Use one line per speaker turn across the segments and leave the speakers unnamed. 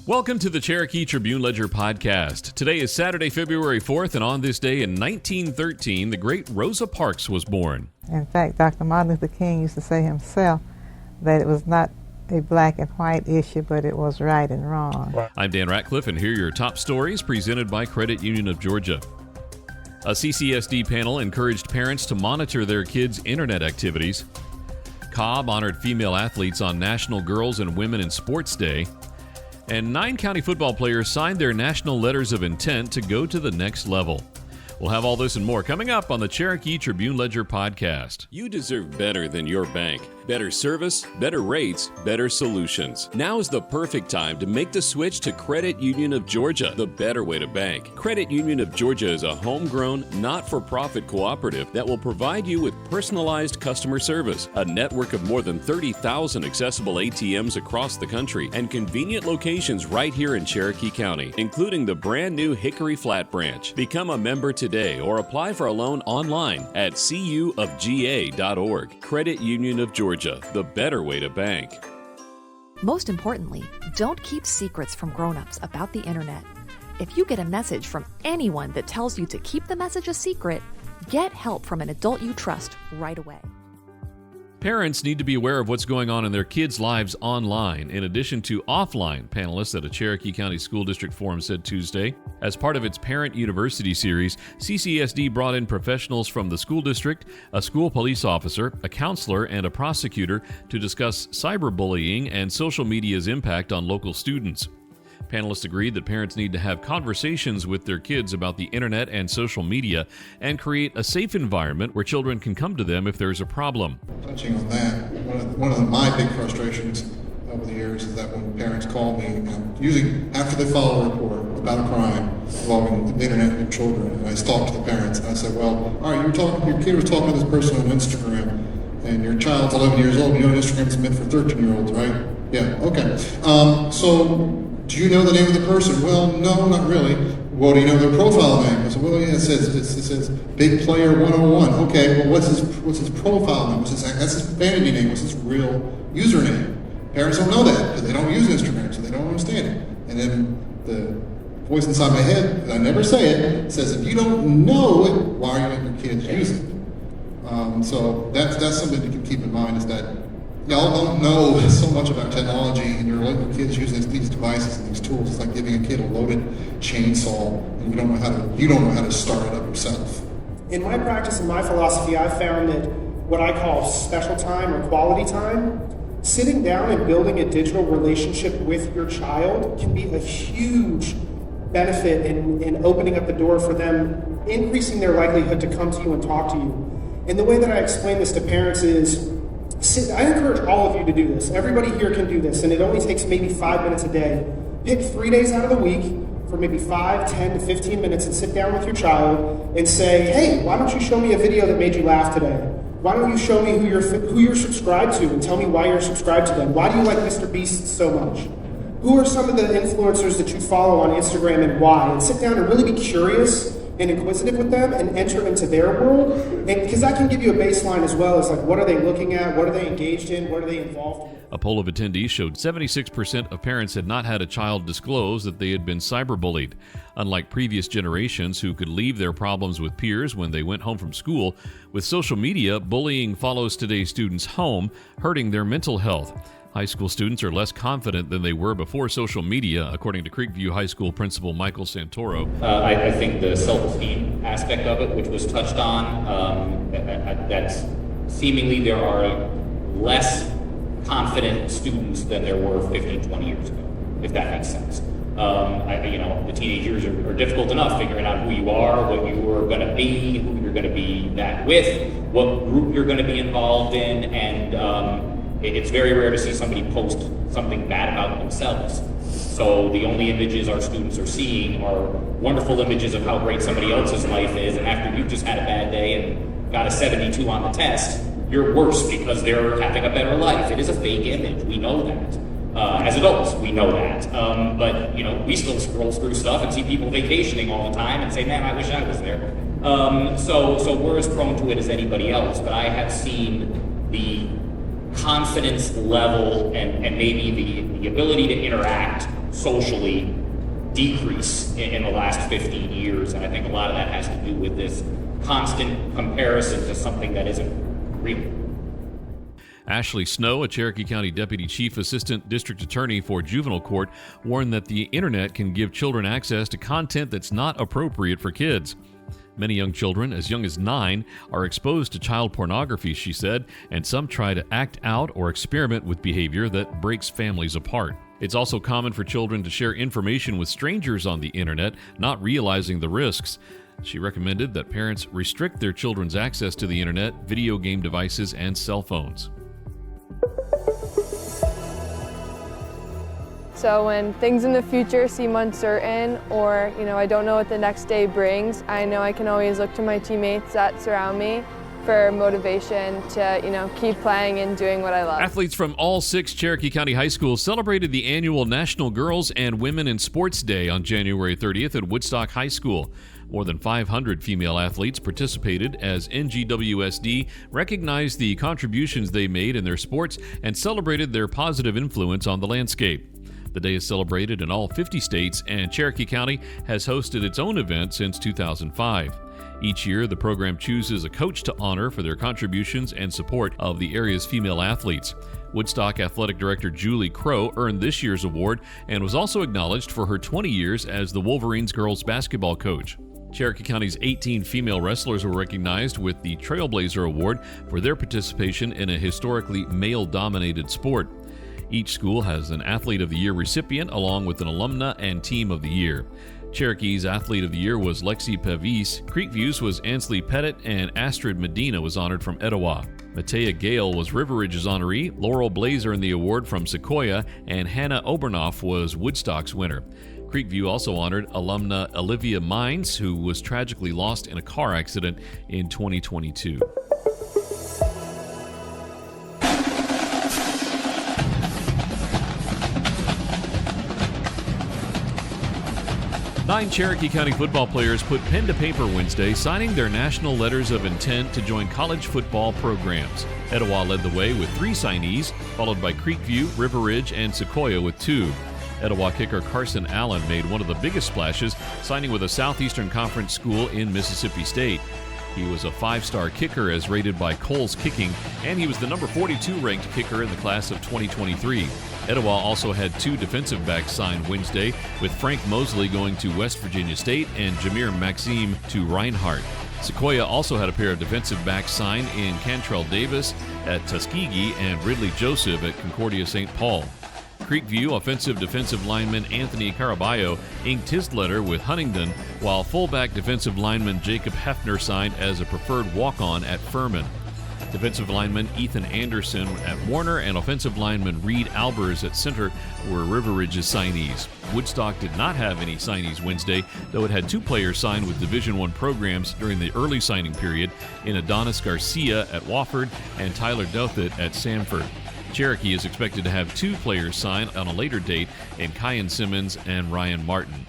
Welcome to the Cherokee Tribune Ledger Podcast. Today is Saturday, February 4th, and on this day in 1913, the great Rosa Parks was born.
In fact, Dr. Martin Luther King used to say himself that it was not a black and white issue, but it was right and wrong.
I'm Dan Ratcliffe, and here are your top stories presented by Credit Union of Georgia. A CCSD panel encouraged parents to monitor their kids' internet activities. Cobb honored female athletes on National Girls and Women in Sports Day. And 9 county football players signed their national letters of intent to go to the next level. We'll have all this and more coming up on the Cherokee Tribune Ledger Podcast. You deserve better than your bank. Better service, better rates, better solutions. Now is the perfect time to make the switch to Credit Union of Georgia, the better way to bank. Credit Union of Georgia is a homegrown, not-for-profit cooperative that will provide you with personalized customer service, a network of more than 30,000 accessible ATMs across the country, and convenient locations right here in Cherokee County, including the brand new Hickory Flat branch. Become a member today or apply for a loan online at cuofga.org. Credit Union of Georgia, the better way to bank.
Most importantly, don't keep secrets from grown-ups about the internet. If you get a message from anyone that tells you to keep the message a secret, get help from an adult you trust right away.
Parents need to be aware of what's going on in their kids' lives online, in addition to offline, panelists at a Cherokee County School District forum said Tuesday. As part of its Parent University series, CCSD brought in professionals from the school district, a school police officer, a counselor, and a prosecutor to discuss cyberbullying and social media's impact on local students. Panelists agreed that parents need to have conversations with their kids about the internet and social media and create a safe environment where children can come to them if there's a problem.
Touching on that, one of my big frustrations over the years is that when parents call me, usually after they file a report about a crime involving the internet and children, and I talk to the parents and I say, well, all right, your kid was talking to this person on Instagram, and your child's 11 years old, and you know Instagram's meant for 13-year-olds, right? Yeah, okay. So, do you know the name of the person? Well, no, not really. Well, do you know their profile name? I said, well, yeah, it says Big Player 101. Okay, well, what's his profile name? That's his vanity name. What's his real username? Parents don't know that because they don't use Instagram, so they don't understand it. And then the voice inside my head, I never say it, says, if you don't know it, why are you letting your kids use it? So that's something you can keep in mind, is that y'all don't know so much about technology, and you're letting your kids use these devices and these tools. It's like giving a kid a loaded chainsaw, and you don't know how to start it up yourself.
In my practice and my philosophy, I've found that what I call special time or quality time, sitting down and building a digital relationship with your child can be a huge benefit in opening up the door for them, increasing their likelihood to come to you and talk to you. And the way that I explain this to parents is, I encourage all of you to do this. Everybody here can do this, and it only takes maybe 5 minutes a day. Pick 3 days out of the week for maybe 5, 10 to 15 minutes and sit down with your child and say, hey, why don't you show me a video that made you laugh today? Why don't you show me who you're subscribed to and tell me why you're subscribed to them? Why do you like Mr. Beast so much? Who are some of the influencers that you follow on Instagram and why? And sit down and really be curious and inquisitive with them and enter into their world, and because that can give you a baseline as well as like, what are they looking at, what are they engaged in, what are they involved in.
A poll of attendees showed 76% of parents had not had a child disclose that they had been cyberbullied. Unlike previous generations who could leave their problems with peers when they went home from school, with social media, bullying follows today's students home, hurting their mental health. High school students are less confident than they were before social media, according to Creekview High School Principal Michael Santoro.
I think the self-esteem aspect of it, which was touched on, that's seemingly there are less confident students than there were 15, 20 years ago, if that makes sense. The teenage years are difficult enough, figuring out who you are, what you are going to be, who you're going to be that with, what group you're going to be involved in, and it's very rare to see somebody post something bad about themselves. So the only images our students are seeing are wonderful images of how great somebody else's life is, and after you've just had a bad day and got a 72 on the test, you're worse because they're having a better life. It is a fake image. We know that. As adults, we know that. But we still scroll through stuff and see people vacationing all the time and say, man, I wish I was there. So we're as prone to it as anybody else. But I have seen the confidence level and maybe the ability to interact socially decrease in the last 15 years. And I think a lot of that has to do with this constant comparison to something that isn't real.
Ashley Snow, a Cherokee County Deputy Chief Assistant District Attorney for Juvenile Court, warned that the internet can give children access to content that's not appropriate for kids. Many young children, as young as 9, are exposed to child pornography, she said, and some try to act out or experiment with behavior that breaks families apart. It's also common for children to share information with strangers on the internet, not realizing the risks. She recommended that parents restrict their children's access to the internet, video game devices, and cell phones.
So when things in the future seem uncertain or, I don't know what the next day brings, I know I can always look to my teammates that surround me for motivation to, keep playing and doing what I love.
Athletes from all 6 Cherokee County high schools celebrated the annual National Girls and Women in Sports Day on January 30th at Woodstock High School. More than 500 female athletes participated as NGWSD recognized the contributions they made in their sports and celebrated their positive influence on the landscape. The day is celebrated in all 50 states, and Cherokee County has hosted its own event since 2005. Each year, the program chooses a coach to honor for their contributions and support of the area's female athletes. Woodstock Athletic Director Julie Crow earned this year's award and was also acknowledged for her 20 years as the Wolverines girls basketball coach. Cherokee County's 18 female wrestlers were recognized with the Trailblazer Award for their participation in a historically male-dominated sport. Each school has an Athlete of the Year recipient along with an Alumna and Team of the Year. Cherokee's Athlete of the Year was Lexi Pevis, Creekview's was Ansley Pettit, and Astrid Medina was honored from Etowah. Matea Gale was River Ridge's honoree, Laurel Blazer in the award from Sequoia, and Hannah Obernoff was Woodstock's winner. Creekview also honored alumna Olivia Mines, who was tragically lost in a car accident in 2022. Nine Cherokee County football players put pen to paper Wednesday, signing their national letters of intent to join college football programs. Etowah led the way with 3 signees, followed by Creekview, River Ridge, and Sequoia with 2. Etowah kicker Carson Allen made one of the biggest splashes, signing with a Southeastern Conference school in Mississippi State. He was a 5-star kicker as rated by Cole's Kicking, and he was the number 42 ranked kicker in the class of 2023. Etowah also had 2 defensive backs signed Wednesday, with Frank Mosley going to West Virginia State and Jameer Maxime to Reinhardt. Sequoia also had a pair of defensive backs signed in Cantrell Davis at Tuskegee and Ridley Joseph at Concordia St. Paul. Creekview offensive defensive lineman Anthony Caraballo inked his letter with Huntingdon, while fullback defensive lineman Jacob Hefner signed as a preferred walk-on at Furman. Defensive lineman Ethan Anderson at Warner and offensive lineman Reed Albers at center were River Ridge's signees. Woodstock did not have any signees Wednesday, though it had 2 players signed with Division I programs during the early signing period in Adonis Garcia at Wofford and Tyler Dothit at Sanford. Cherokee is expected to have 2 players sign on a later date in Kyan Simmons and Ryan Martin.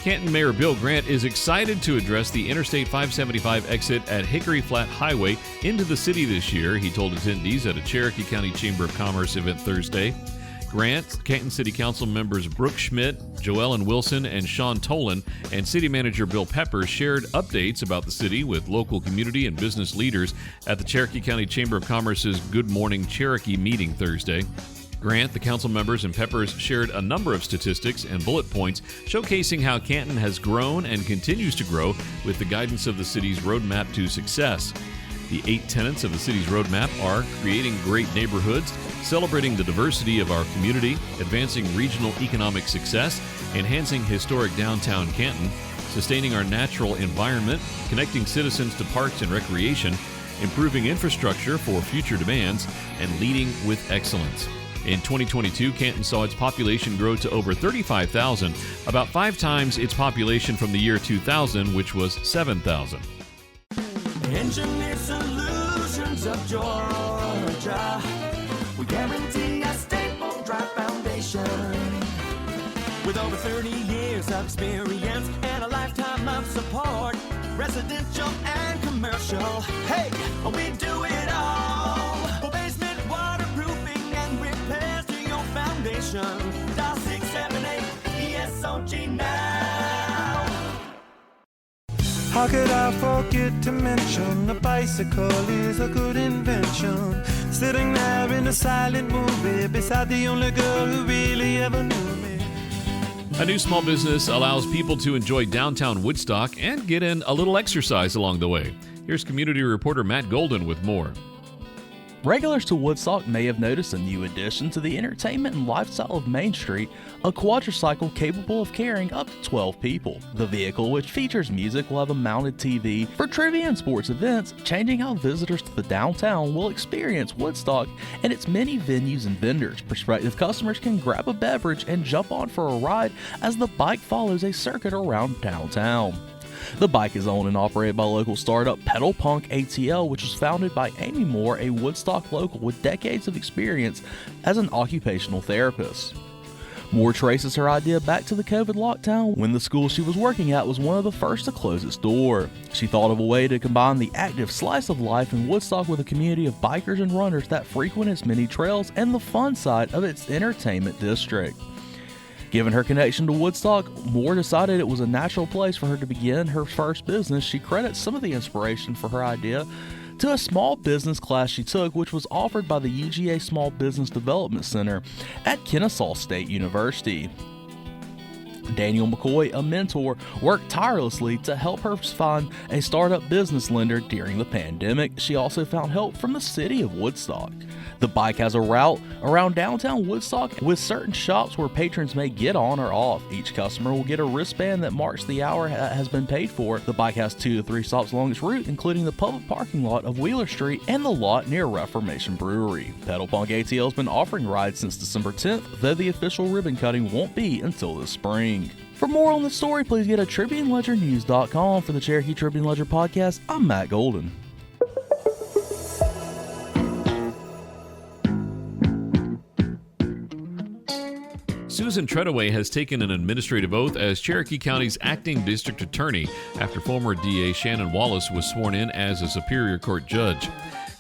Canton Mayor Bill Grant is excited to address the Interstate 575 exit at Hickory Flat Highway into the city this year, he told attendees at a Cherokee County Chamber of Commerce event Thursday. Grant, Canton City Council members Brooke Schmidt, Joellen Wilson, and Sean Tolan, and City Manager Bill Pepper shared updates about the city with local community and business leaders at the Cherokee County Chamber of Commerce's Good Morning Cherokee meeting Thursday. Grant, the council members, and Peppers shared a number of statistics and bullet points showcasing how Canton has grown and continues to grow with the guidance of the city's roadmap to success. The 8 tenets of the city's roadmap are creating great neighborhoods, celebrating the diversity of our community, advancing regional economic success, enhancing historic downtown Canton, sustaining our natural environment, connecting citizens to parks and recreation, improving infrastructure for future demands, and leading with excellence. In 2022, Canton saw its population grow to over 35,000, about 5 times its population from the year 2000, which was 7,000.
Engineered Solutions of Georgia. We guarantee a stable, dry foundation. With over 30 years of experience and a lifetime of support, residential and commercial, hey, we do it all. For basement waterproofing and repairs to your foundation, dial 678 ESOG now.
How could I forget to mention a bicycle is a good invention? Sitting there in a silent movie beside the only girl who really ever knew me.
A new small business allows people to enjoy downtown Woodstock and get in a little exercise along the way. Here's community reporter Matt Golden with more.
Regulars to Woodstock may have noticed a new addition to the entertainment and lifestyle of Main Street, a quadricycle capable of carrying up to 12 people. The vehicle, which features music, will have a mounted TV for trivia and sports events, changing how visitors to the downtown will experience Woodstock and its many venues and vendors. Prospective customers can grab a beverage and jump on for a ride as the bike follows a circuit around downtown. The bike is owned and operated by local startup Pedal Punk ATL, which was founded by Amy Moore, a Woodstock local with decades of experience as an occupational therapist. Moore traces her idea back to the COVID lockdown when the school she was working at was one of the first to close its door. She thought of a way to combine the active slice of life in Woodstock with a community of bikers and runners that frequent its many trails and the fun side of its entertainment district. Given her connection to Woodstock, Moore decided it was a natural place for her to begin her first business. She credits some of the inspiration for her idea to a small business class she took, which was offered by the UGA Small Business Development Center at Kennesaw State University. Daniel McCoy, a mentor, worked tirelessly to help her find a startup business lender during the pandemic. She also found help from the city of Woodstock. The bike has a route around downtown Woodstock with certain shops where patrons may get on or off. Each customer will get a wristband that marks the hour has been paid for. The bike has 2 to 3 stops along its route, including the public parking lot of Wheeler Street and the lot near Reformation Brewery. Pedal Punk ATL has been offering rides since December 10th, though the official ribbon cutting won't be until this spring. For more on the story, please get to TribuneLedgerNews.com. For the Cherokee Tribune Ledger Podcast, I'm Matt Golden.
Susan Treadaway has taken an administrative oath as Cherokee County's acting district attorney after former DA Shannon Wallace was sworn in as a Superior Court judge.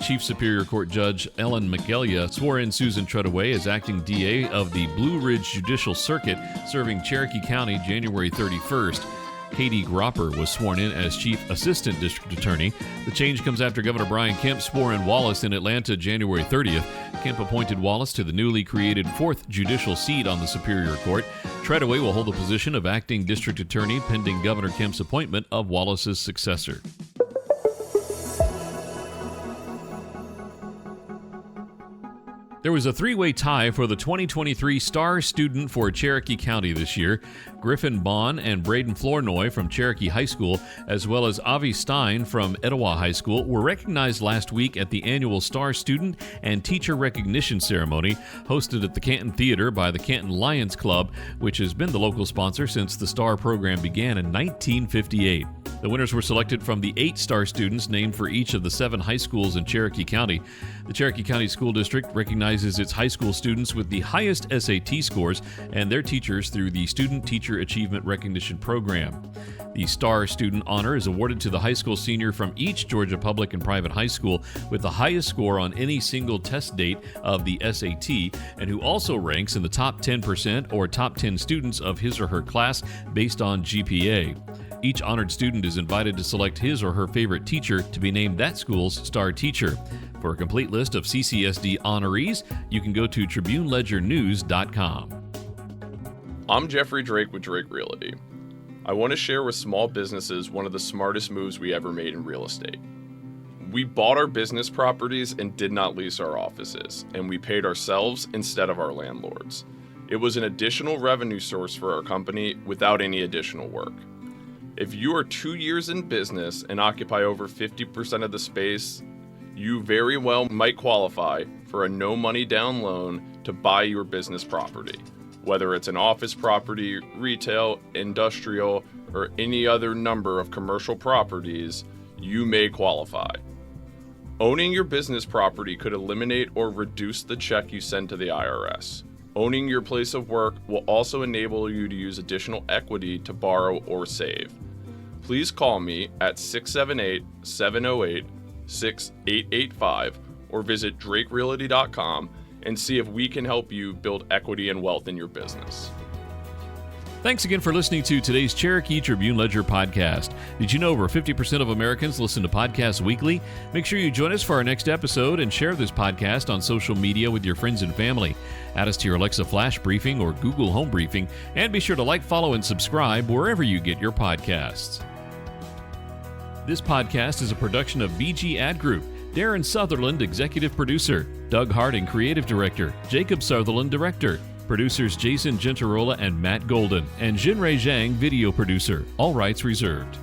Chief Superior Court Judge Ellen McGelia swore in Susan Treadaway as acting DA of the Blue Ridge Judicial Circuit, serving Cherokee County January 31st. Katie Gropper was sworn in as Chief Assistant District Attorney. The change comes after Governor Brian Kemp swore in Wallace in Atlanta January 30th. Kemp appointed Wallace to the newly created 4th judicial seat on the Superior Court. Treadaway will hold the position of acting district attorney pending Governor Kemp's appointment of Wallace's successor. There was a 3-way tie for the 2023 Star Student for Cherokee County this year. Griffin Bond and Braden Flournoy from Cherokee High School, as well as Avi Stein from Etowah High School, were recognized last week at the annual Star Student and Teacher Recognition Ceremony hosted at the Canton Theater by the Canton Lions Club, which has been the local sponsor since the STAR program began in 1958. The winners were selected from the 8 STAR students named for each of the 7 high schools in Cherokee County. The Cherokee County School District recognizes its high school students with the highest SAT scores and their teachers through the Student Teacher Achievement Recognition Program. The STAR Student Honor is awarded to the high school senior from each Georgia public and private high school with the highest score on any single test date of the SAT, and who also ranks in the top 10% or top 10 students of his or her class based on GPA. Each honored student is invited to select his or her favorite teacher to be named that school's star teacher. For a complete list of CCSD honorees, you can go to TribuneLedgerNews.com.
I'm Jeffrey Drake with Drake Realty. I want to share with small businesses one of the smartest moves we ever made in real estate. We bought our business properties and did not lease our offices, and we paid ourselves instead of our landlords. It was an additional revenue source for our company without any additional work. If you are 2 years in business and occupy over 50% of the space, you very well might qualify for a no money down loan to buy your business property. Whether it's an office property, retail, industrial, or any other number of commercial properties, you may qualify. Owning your business property could eliminate or reduce the check you send to the IRS. Owning your place of work will also enable you to use additional equity to borrow or save. Please call me at 678-708-6885 or visit drakerealty.com and see if we can help you build equity and wealth in your business.
Thanks again for listening to today's Cherokee Tribune Ledger Podcast. Did you know over 50% of Americans listen to podcasts weekly? Make sure you join us for our next episode and share this podcast on social media with your friends and family. Add us to your Alexa Flash Briefing or Google Home Briefing, and be sure to like, follow, and subscribe wherever you get your podcasts. This podcast is a production of BG Ad Group. Darren Sutherland, Executive Producer. Doug Harding, Creative Director. Jacob Sutherland, Director. Producers Jason Gentarola and Matt Golden. And Jinrei Zhang, Video Producer. All rights reserved.